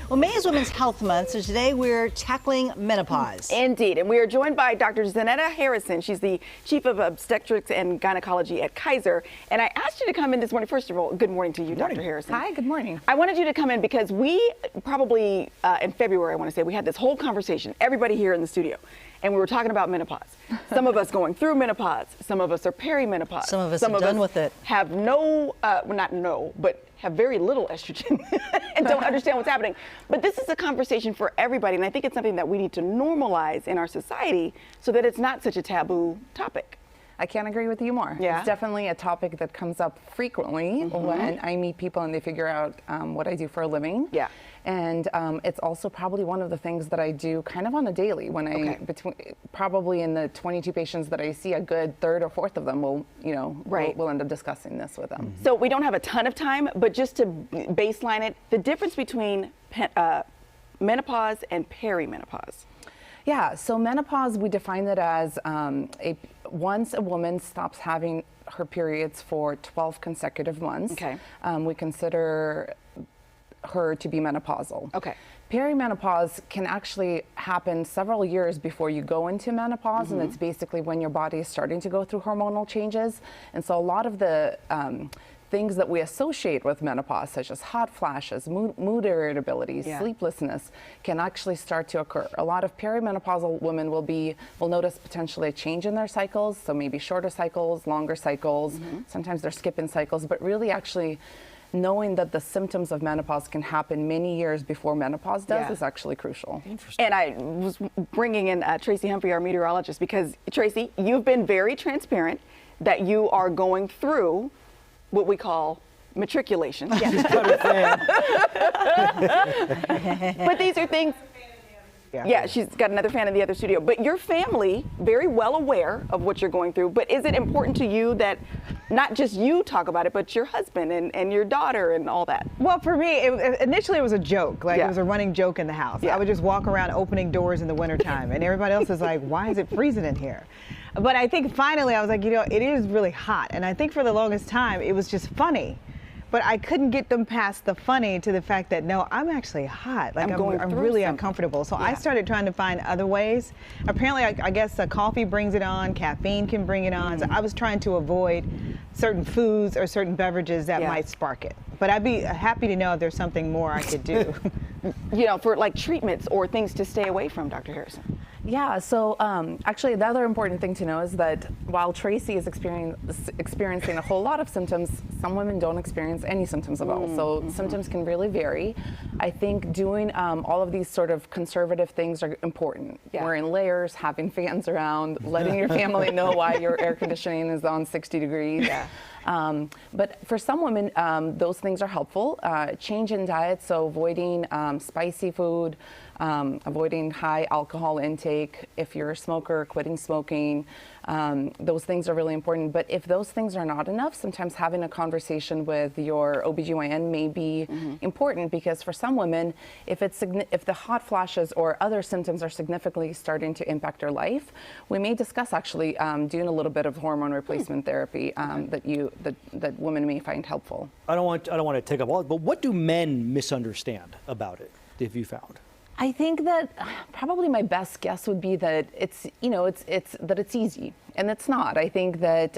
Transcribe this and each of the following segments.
Well, May is Women's Health Month, so today we're tackling menopause. Indeed, and we are joined by Dr. Zanetta Harrison. She's the Chief of Obstetrics and Gynecology at Kaiser. And I asked you to come in this morning. First of all, good morning to you, Dr. Harrison. Hi, good morning. I wanted you to come in because we probably, in February, I want to say, we had this whole conversation, everybody here in the studio, and we were talking about menopause. Some of us going through menopause, some of us are perimenopause. Some of us are done with it. Have no, well, not no, but have very little estrogen and don't understand what's happening. But this is a conversation for everybody, and I think it's something that we need to normalize in our society so that it's not such a taboo topic. I can't agree with you more. Yeah. It's definitely a topic that comes up frequently when I meet people and they figure out what I do for a living. Yeah. And it's also probably one of the things that I do kind of on a daily. When I probably in the 22 patients that I see, a good third or fourth of them will, we'll end up discussing this with them. So we don't have a ton of time, but just to baseline it, the difference between menopause and perimenopause. Yeah, so menopause, we define it as once a woman stops having her periods for 12 consecutive months, we consider her to be menopausal. Okay. Perimenopause can actually happen several years before you go into menopause, and it's basically when your body is starting to go through hormonal changes. And so a lot of the things that we associate with menopause, such as hot flashes, mood irritability, sleeplessness, can actually start to occur. A lot of perimenopausal women will notice potentially a change in their cycles, so maybe shorter cycles, longer cycles, sometimes they're skipping cycles, but really actually knowing that the symptoms of menopause can happen many years before menopause does is actually crucial. And I was bringing in Tracy Humphrey, our meteorologist, because Tracy, you've been very transparent that you are going through what we call matriculation. But these are things. Yeah, she's got another fan in the other studio. But your family, very well aware of what you're going through. But is it important to you that not just you talk about it, but your husband and your daughter and all that? Well, for me, initially it was a joke. Like, it was a running joke in the house. I would just walk around opening doors in the wintertime, and everybody else is like, why is it freezing in here? But I think finally I was like, it is really hot. And I think for the longest time, it was just funny. But I couldn't get them past the funny to the fact that, no, I'm actually hot. Like, I'm really uncomfortable. So I started trying to find other ways. Apparently, I guess coffee brings it on, caffeine can bring it on. So I was trying to avoid certain foods or certain beverages that might spark it. But I'd be happy to know if there's something more I could do. For like treatments or things to stay away from, Dr. Harrison. Yeah, so actually the other important thing to know is that while Tracy is experiencing a whole lot of symptoms, some women don't experience any symptoms at all. So symptoms can really vary. I think doing all of these sort of conservative things are important. Wearing layers, having fans around, letting your family know why your air conditioning is on 60 degrees. But for some women, those things are helpful. Change in diet, so avoiding spicy food, avoiding high alcohol intake. If you're a smoker, quitting smoking. Those things are really important. But if those things are not enough, sometimes having a conversation with your OBGYN may be important, because for some women, if the hot flashes or other symptoms are significantly starting to impact their life, we may discuss actually doing a little bit of hormone replacement therapy that women may find helpful. I don't want to take up all, but what do men misunderstand about it, have you found? I think that probably my best guess would be that it's easy, and it's not. I think that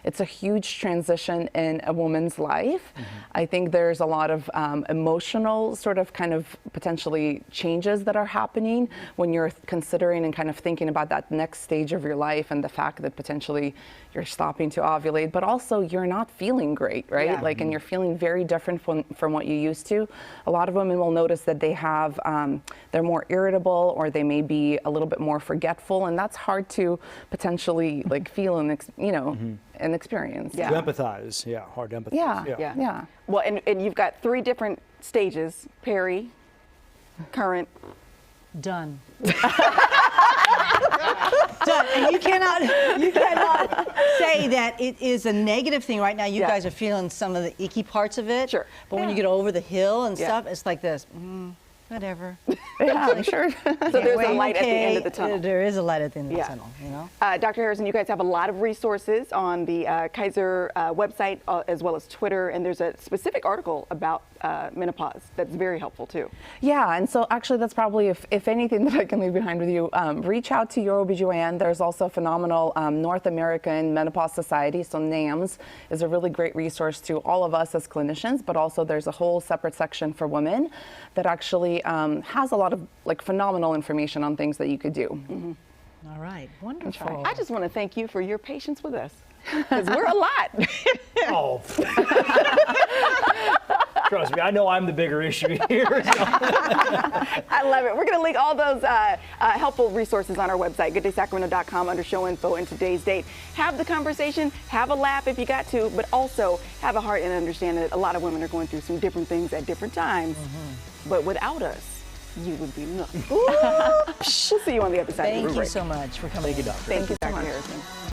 it's a huge transition in a woman's life. I think there's a lot of emotional sort of kind of potentially changes that are happening when you're considering and kind of thinking about that next stage of your life, and the fact that potentially you're stopping to ovulate, but also you're not feeling great, right? Like, and you're feeling very different from what you used to. A lot of women will notice that they have, they're more irritable, or they may be a little bit more forgetful, and that's hard to potentially like feel and an experience. To empathize, hard to empathize. Yeah. Well, and you've got 3 different stages: peri, current, done. Done. And you cannot say that it is a negative thing right now. You guys are feeling some of the icky parts of it. Sure. But when you get over the hill and stuff, it's like this. Whatever. Yeah, sure. So there's a light at the end of the tunnel. There is a light at the end of the tunnel, you know? Dr. Harrison, you guys have a lot of resources on the Kaiser website, as well as Twitter, and there's a specific article about menopause. That's very helpful too. Yeah, and so actually that's probably, if anything that I can leave behind with you, reach out to your OBGYN. There's also a phenomenal North American Menopause Society, so NAMS is a really great resource to all of us as clinicians, but also there's a whole separate section for women that actually has a lot of phenomenal information on things that you could do. All right, wonderful. I just want to thank you for your patience with us, because we're a lot. Oh. Trust me, I know I'm the bigger issue here. So. I love it. We're going to link all those helpful resources on our website, gooddaysacramento.com, under show info and today's date. Have the conversation, have a laugh if you got to, but also have a heart and understand that a lot of women are going through some different things at different times. But without us, you would be nothing. We'll see you on the other side. Thank you so much for coming. Thank you, Doctor. Thank you, Dr. Harrison.